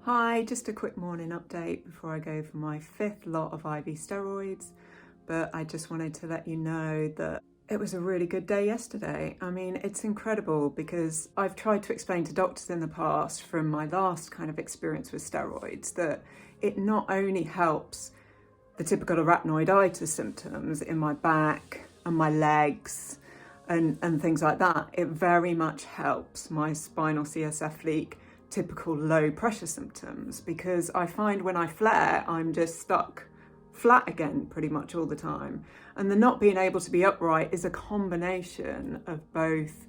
Hi, just a quick morning update before I go for my 5th lot of IV steroids, but I just wanted to let you know that it was a really good day yesterday. I mean, it's incredible because I've tried to explain to doctors in the past from my last kind of experience with steroids that it not only helps the typical arachnoiditis symptoms in my back and my legs and things like that, it very much helps my spinal CSF leak typical low pressure symptoms, because I find when I flare, I'm just stuck flat again pretty much all the time. And the not being able to be upright is a combination of both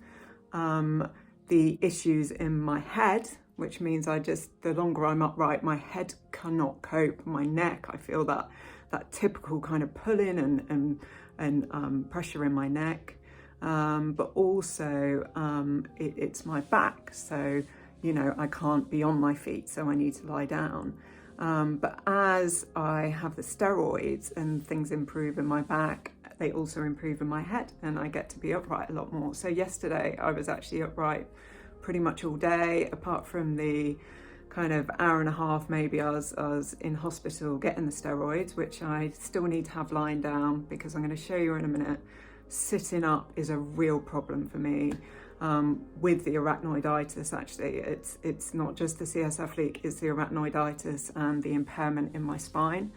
the issues in my head, which means the longer I'm upright, my head cannot cope. My neck, I feel that typical kind of pulling and pressure in my neck. But also it's my back. So I can't be on my feet, so I need to lie down. But as I have the steroids and things improve in my back, they also improve in my head, and I get to be upright a lot more. So yesterday I was actually upright pretty much all day, apart from the kind of hour and a half maybe I was in hospital getting the steroids, which I still need to have lying down, because I'm going to show you in a minute. Sitting up is a real problem for me. With the arachnoiditis, actually, it's not just the CSF leak, it's the arachnoiditis and the impairment in my spine.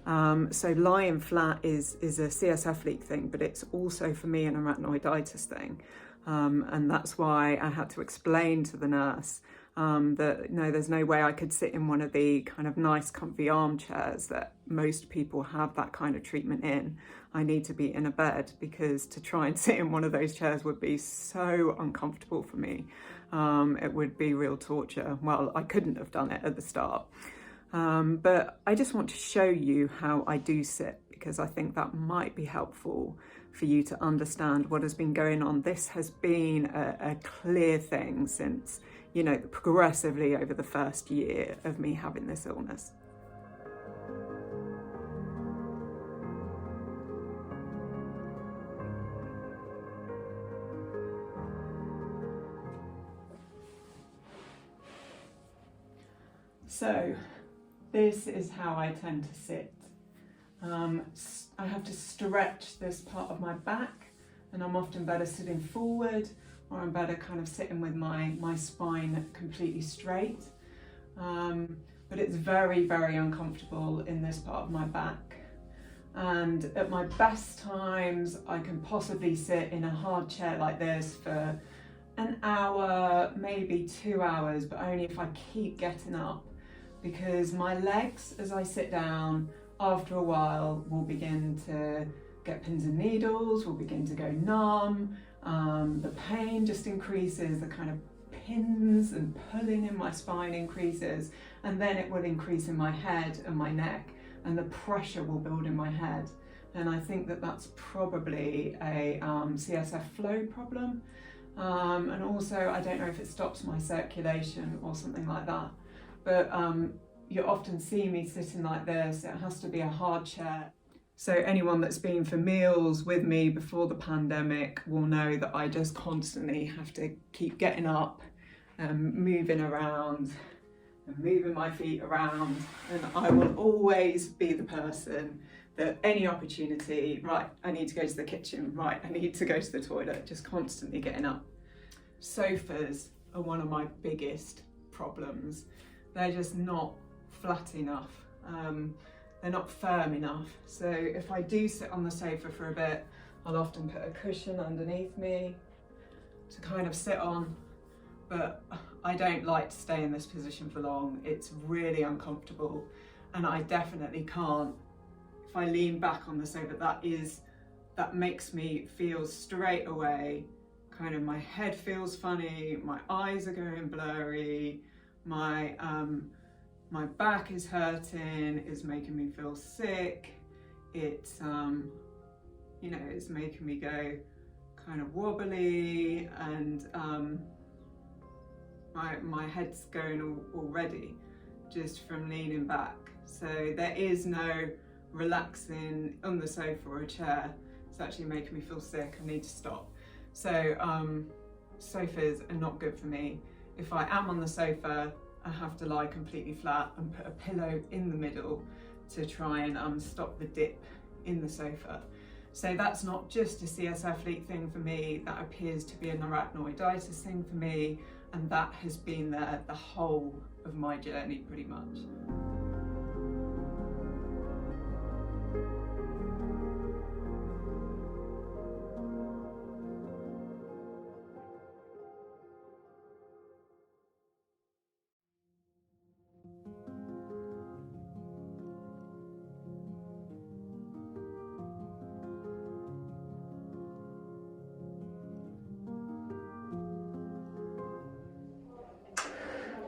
So lying flat is a CSF leak thing, but it's also for me an arachnoiditis thing. And that's why I had to explain to the nurse that no, there's no way I could sit in one of the kind of nice comfy armchairs that most people have that kind of treatment in. I need to be in a bed, because to try and sit in one of those chairs would be so uncomfortable for me. It would be real torture. Well, I couldn't have done it at the start. But I just want to show you how I do sit, because I think that might be helpful for you to understand what has been going on. This has been a clear thing since, progressively over the first year of me having this illness. So this is how I tend to sit. I have to stretch this part of my back, and I'm often better sitting forward, or I'm better kind of sitting with my spine completely straight. But it's very, very uncomfortable in this part of my back. And at my best times, I can possibly sit in a hard chair like this for an hour, maybe 2 hours, but only if I keep getting up, because my legs, as I sit down, after a while will begin to get pins and needles, will begin to go numb. The pain just increases, the kind of pins and pulling in my spine increases, and then it will increase in my head and my neck, and the pressure will build in my head. And I think that that's probably a CSF flow problem. And also, I don't know if it stops my circulation or something like that. But you often see me sitting like this. It has to be a hard chair. So anyone that's been for meals with me before the pandemic will know that I just constantly have to keep getting up and moving around and moving my feet around. And I will always be the person that any opportunity, right, I need to go to the kitchen, right, I need to go to the toilet, just constantly getting up. Sofas are one of my biggest problems. They're just not flat enough. They're not firm enough. So if I do sit on the sofa for a bit, I'll often put a cushion underneath me to kind of sit on, but I don't like to stay in this position for long. It's really uncomfortable, and I definitely can't. If I lean back on the sofa, that makes me feel straight away, kind of my head feels funny, my eyes are going blurry, my back is hurting, it's making me feel sick, it's making me go kind of wobbly, and my head's going already just from leaning back. So there is no relaxing on the sofa or a chair. It's actually making me feel sick. I need to stop. So sofas are not good for me. If I am on the sofa, I have to lie completely flat and put a pillow in the middle to try and stop the dip in the sofa. So that's not just a CSF leak thing for me, that appears to be an arachnoiditis thing for me, and that has been there the whole of my journey pretty much.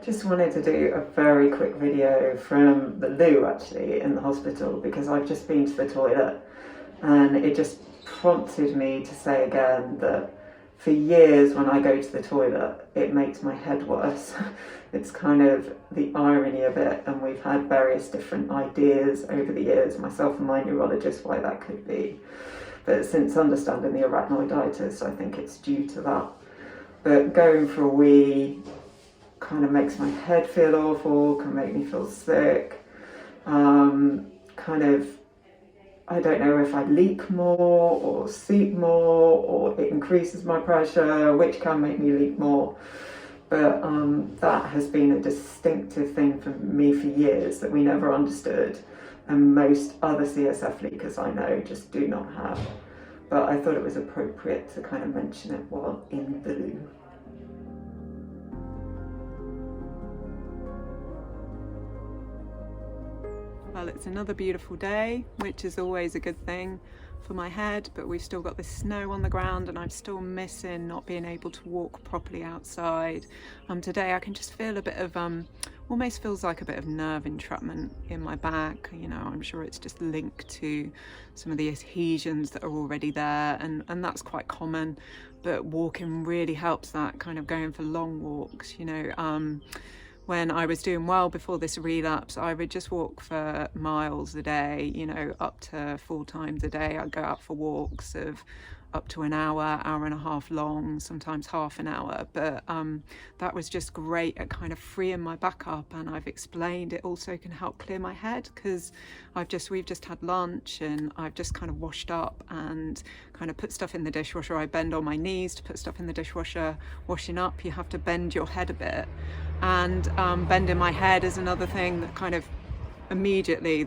Just wanted to do a very quick video from the loo actually in the hospital, because I've just been to the toilet and it just prompted me to say again that for years when I go to the toilet it makes my head worse. It's kind of the irony of it, and we've had various different ideas over the years, myself and my neurologist, why that could be. But since understanding the arachnoiditis, I think it's due to that. But going for a wee kind of makes my head feel awful, can make me feel sick. Kind of, I don't know if I leak more or seep more, or it increases my pressure, which can make me leak more. But that has been a distinctive thing for me for years that we never understood, and most other CSF leakers I know just do not have. But I thought it was appropriate to kind of mention it while in the loo. Well, it's another beautiful day, which is always a good thing for my head, but we've still got this snow on the ground and I'm still missing not being able to walk properly outside. Today I can just feel a bit of, almost feels like a bit of nerve entrapment in my back. You know, I'm sure it's just linked to some of the adhesions that are already there, and that's quite common, but walking really helps that, kind of going for long walks, you know. When I was doing well before this relapse, I would just walk for miles a day, you know, up to 4 times a day. I'd go out for walks of up to an hour, hour and a half long, sometimes half an hour. But that was just great at kind of freeing my back up. And I've explained it also can help clear my head, because we've just had lunch and I've just kind of washed up and kind of put stuff in the dishwasher. I bend on my knees to put stuff in the dishwasher. Washing up, you have to bend your head a bit. And bending my head is another thing that kind of immediately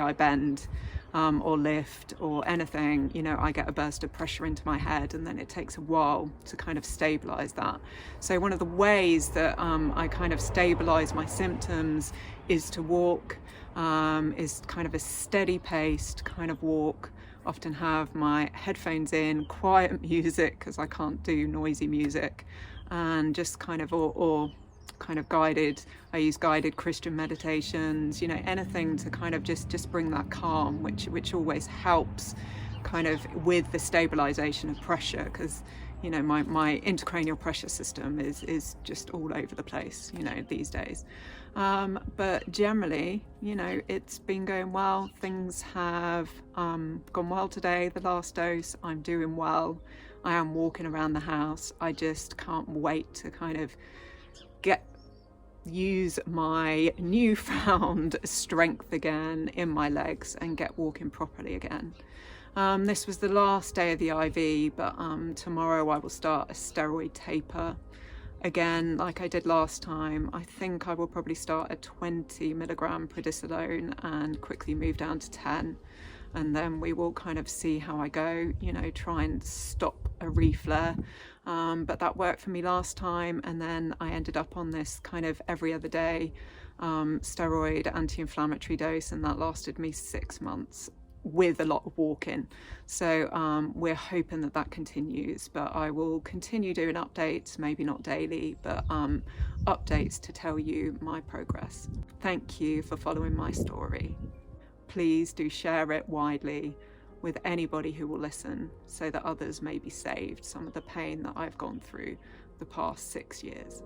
I bend or lift or anything, you know, I get a burst of pressure into my head, and then it takes a while to kind of stabilize that. So one of the ways that I kind of stabilize my symptoms is to walk, is kind of a steady paced kind of walk. Often have my headphones in, quiet music because I can't do noisy music, and just kind of or kind of guided, I use guided Christian meditations, you know, anything to kind of just bring that calm, which always helps kind of with the stabilization of pressure, because you know my intracranial pressure system is just all over the place, you know, these days. But generally, you know, it's been going well. Things have gone well today. The last dose, I'm doing well. I am walking around the house. I just can't wait to kind of use my newfound strength again in my legs and get walking properly again. This was the last day of the IV, but tomorrow I will start a steroid taper again, like I did last time. I think I will probably start at 20 milligram prednisolone and quickly move down to 10. And then we will kind of see how I go, you know, try and stop a reflare. But that worked for me last time. And then I ended up on this kind of every other day steroid anti-inflammatory dose, and that lasted me 6 months with a lot of walking. So we're hoping that that continues, but I will continue doing updates, maybe not daily, but updates to tell you my progress. Thank you for following my story. Please do share it widely with anybody who will listen, so that others may be saved some of the pain that I've gone through the past 6 years.